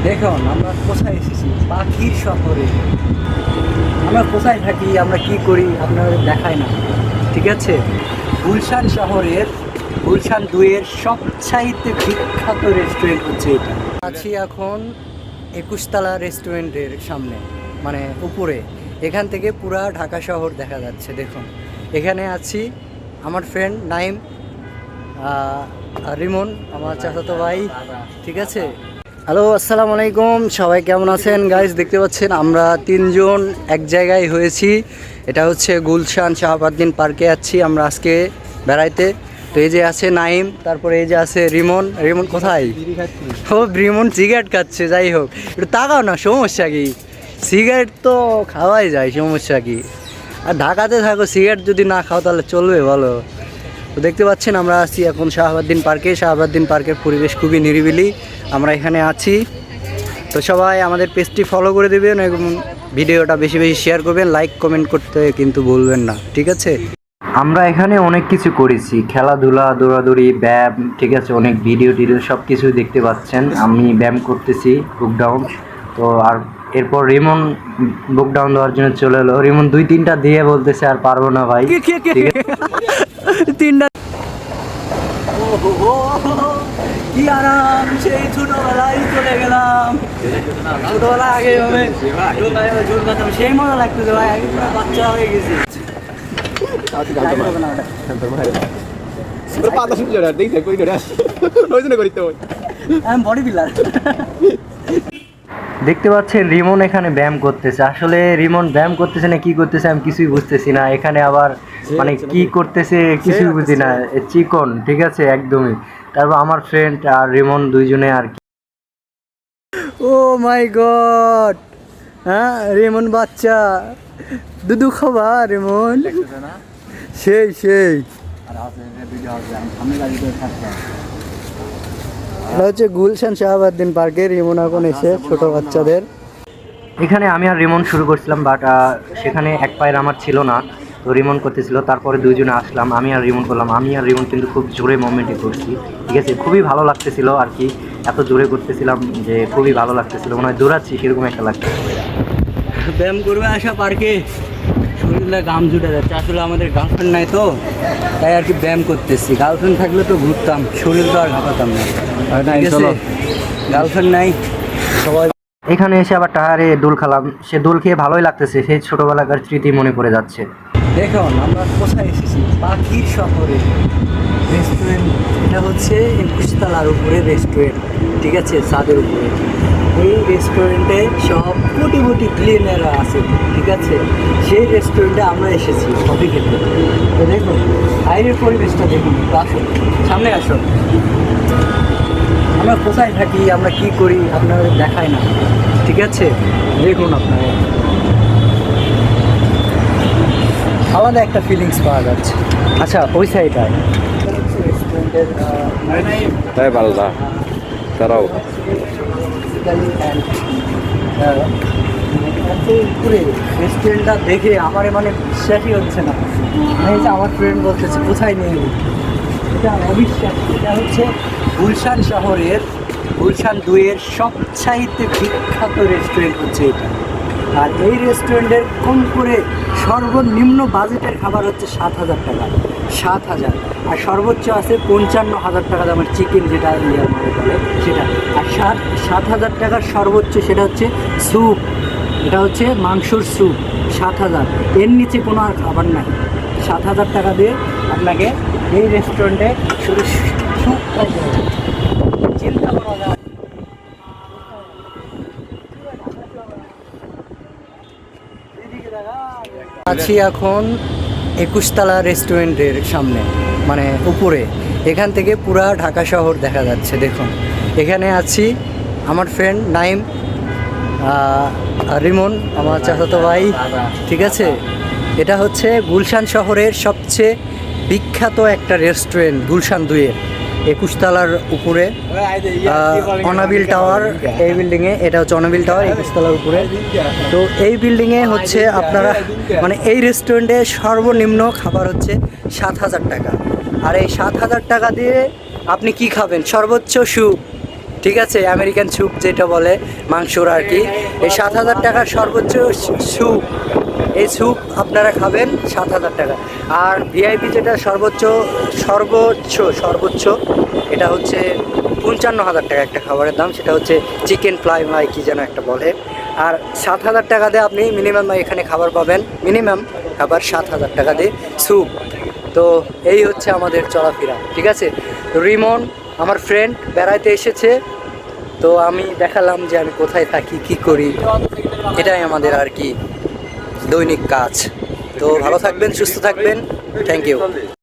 দেখুন আমরা কোথায় এসেছি, পাখির শহরে। আমরা কোথায় থাকি, আমরা কি করি আপনাদের দেখাই না, ঠিক আছে। গুলশান শহরের গুলশান 2-এর সবচাইতে বিখ্যাত রেস্টুরেন্ট হচ্ছে এটা। আছি এখন 21 তলা রেস্টুরেন্টের সামনে, মানে উপরে। এখান থেকে পুরা ঢাকা শহর দেখা যাচ্ছে। দেখুন এখানে আছি, আমার ফ্রেন্ড নাইম, রিমন আমার চাচাতো ভাই, ঠিক আছে। হ্যালো, আসসালামু আলাইকুম, সবাই কেমন আছেন গাইজ? দেখতে পাচ্ছেন আমরা তিনজন এক জায়গায় হয়েছি। এটা হচ্ছে গুলশান শাহাবুদ্দিন পার্কে আছি আমরা আজকে বেড়াইতে। তো এই যে আছে নাইম, তারপরে এই যে আছে রিমন। রিমন কোথায়? ও রিমন সিগারেট খাচ্ছে। যাই হোক, একটু তাকাও না, সমস্যা কি? সিগারেট তো খাওয়াই যায়, সমস্যা কি? আর ঢাকাতে থাকো, সিগারেট যদি না খাও তাহলে চলবে বলো? তো দেখতে পাচ্ছেন আমরা আছি এখন শাহাবুদ্দিন পার্কে। শাহাবুদ্দিন পার্কের পরিবেশ খুবই নিরিবিলি, আমরা এখানে আছি। তো সবাই আমাদের পেজটি ফলো করে দেবেন এবং ভিডিওটা বেশি বেশি শেয়ার করবেন, লাইক কমেন্ট করতে কিন্তু ভুলবেন না, ঠিক আছে। আমরা এখানে অনেক কিছু করেছি, খেলাধুলা, দৌড়াদৌড়ি, ব্যায়াম, ঠিক আছে। অনেক ভিডিও টিডিও সব কিছু দেখতে পাচ্ছেন। আমি ব্যায়াম করতেছি, বুক ডাউন। তো আর এরপর রিমন বুক ডাউন দেওয়ার জন্য চলে এলো। রিমন 2-3টা দিয়ে বলতেছে আর পারবো না ভাই, ঠিক আছে। 3টা কি আরাম, সেই ছোটবেলায় চলে গেলাম। ছোটবেলা আগে সেই মজা লাগতেছে ভাই, আগে বাচ্চা হয়ে গেছি। Body builder. দেখতে পাচ্ছেন রিমন এখানে ব্যায়াম করতেছে। আসলে রিমন ব্যায়াম করতেছে না কি করতেছে আমি কিছুই বুঝতেছি না। এখানে আবার মানে কি করতেছে কিছুই বুঝি না। চিকন, ঠিক আছে, একদমই। তারপর আমার ফ্রেন্ড আর রিমন দুইজনে আর কি। ও মাই গড, হ্যাঁ রিমন বাচ্চা, দুধু খাবা রিমন? সেই সেই এটা হচ্ছে গুলশান শাহাবুদ্দিন পার্কে। রিমন এখন এসে ছোট বাচ্চাদের এখানে আমি আর রিমন শুরু করছিলাম, বাট সেখানে এক পায়ের আমার ছিল না, তো রিমন করতেছিল। তারপরে দুইজনে আসলাম, আমি আর রিমন করলাম। আমি আর রিমন কিন্তু খুব জোরে মুভমেন্টই করছি, ঠিক আছে। খুবই ভালো লাগতেছিল আর কি, এত জোরে করতেছিলাম যে খুবই ভালো লাগতেছিল, মনে হয় দৌড়াচ্ছি সেরকম একটা লাগছে। ব্যায়াম করবে আসা পার্কে, শরীরে গাম জুটে যাচ্ছে। আসলে আমাদের গার্লফ্রেন্ড নাই তো, তাই আর কি ব্যায়াম করতেছি। গার্লফ্রেন্ড থাকলে তো ঘুরতাম, শরীর তো আর ঘাপাতাম না। গার্লফ্রেন্ড নাই সবাই। এখানে এসে আবার টায়ারে দোল খেলাম, সে দোল খেয়ে ভালোই লাগতেছে, সেই ছোটোবেলাকার স্মৃতি মনে পড়ে যাচ্ছে। দেখুন আমরা কোথায় এসেছি, পাখির শহরে রেস্টুরেন্ট। এটা হচ্ছে 21 তলার উপরে রেস্টুরেন্ট, ঠিক আছে, ছাদের উপরে। এই রেস্টুরেন্টে সব কোটি কোটি ক্লিনাররা আছে, ঠিক আছে। সেই রেস্টুরেন্টে আমরা এসেছি কফি খেতে। তো দেখুন বাইরের পরিবেশটা দেখুন, আসুন সামনে আসুন। আমরা কোথায় থাকি, আমরা কি করি আপনাদের দেখাই না, ঠিক আছে। দেখুন আপনারা, আলাদা একটা ফিলিংস পাওয়া যাচ্ছে। আচ্ছা ওই সাইডটায় রেস্টুরেন্টের তারাও উপরে রেস্টুরেন্টটা দেখে আমার মানে বিশ্বাসই হচ্ছে না। আমার ফ্রেন্ড বলতেছে কোথায় নিয়ে, এটা অবিশ্বাস। এটা হচ্ছে গুলশান শহরের গুলশান 2-এর সবচাইতে বিখ্যাত রেস্টুরেন্ট হচ্ছে এটা। আর এই রেস্টুরেন্টের কম করে সর্বনিম্ন বাজেটের খাবার হচ্ছে 7,000 টাকা, 7,000। আর সর্বোচ্চ আছে 55,000 টাকা দামের চিকেন, যেটা ইয়ার মানে বলে সেটা। আর 7,000 টাকার সর্বোচ্চ সেটা হচ্ছে স্যুপ, এটা হচ্ছে মাংসর স্যুপ, 7,000। এর নিচে কোনো আর খাবার নাই। 7,000 টাকা দিয়ে আপনাকে এই রেস্টুরেন্টে শুধু স্যুপ খাইতে হবে, চিন্তা করা যায়। আছি এখন 21 তলা রেস্টুরেন্টের সামনে, মানে উপরে। এখান থেকে পুরা ঢাকা শহর দেখা যাচ্ছে। দেখুন এখানে আছি, আমার ফ্রেন্ড নাইম, রিমন আমার চাচাতো ভাই, ঠিক আছে। এটা হচ্ছে গুলশান শহরের সবচেয়ে বিখ্যাত একটা রেস্টুরেন্ট, গুলশান 2-এর 21 তলার উপরে অনাবিল টাওয়ার। এই বিল্ডিংয়ে, এটা হচ্ছে অনাবিল টাওয়ার 21 তলার উপরে। তো এই বিল্ডিংয়ে হচ্ছে আপনারা মানে এই রেস্টুরেন্টে সর্বনিম্ন খাবার হচ্ছে 7,000 টাকা। আর এই 7,000 টাকা দিয়ে আপনি কি খাবেন? সর্বোচ্চ স্যুপ, ঠিক আছে, আমেরিকান স্যুপ যেটা বলে মাংসর আর কি। এই 7,000 টাকার সর্বোচ্চ স্যুপ, এই স্যুপ আপনারা খাবেন 7,000 টাকা। আর ভিআইপি যেটা সর্বোচ্চ সর্বোচ্চ সর্বোচ্চ এটা হচ্ছে 55,000 টাকা একটা খাবারের দাম, সেটা হচ্ছে চিকেন ফ্লাই মাই কি যেন একটা বলে। আর 7,000 টাকা দিয়ে আপনি মিনিমাম এখানে খাবার পাবেন, মিনিমাম খাবার 7,000 টাকা দিয়ে স্যুপ। তো এই হচ্ছে আমাদের চলাফেরা, ঠিক আছে। রিমন আমার ফ্রেন্ড বেড়াইতে এসেছে, তো আমি দেখালাম যে আমি কোথায় থাকি কি করি, এটাই আমাদের আর কি দৈনিক কাজ। তো ভালো থাকবেন, সুস্থ থাকবেন, থ্যাংক ইউ।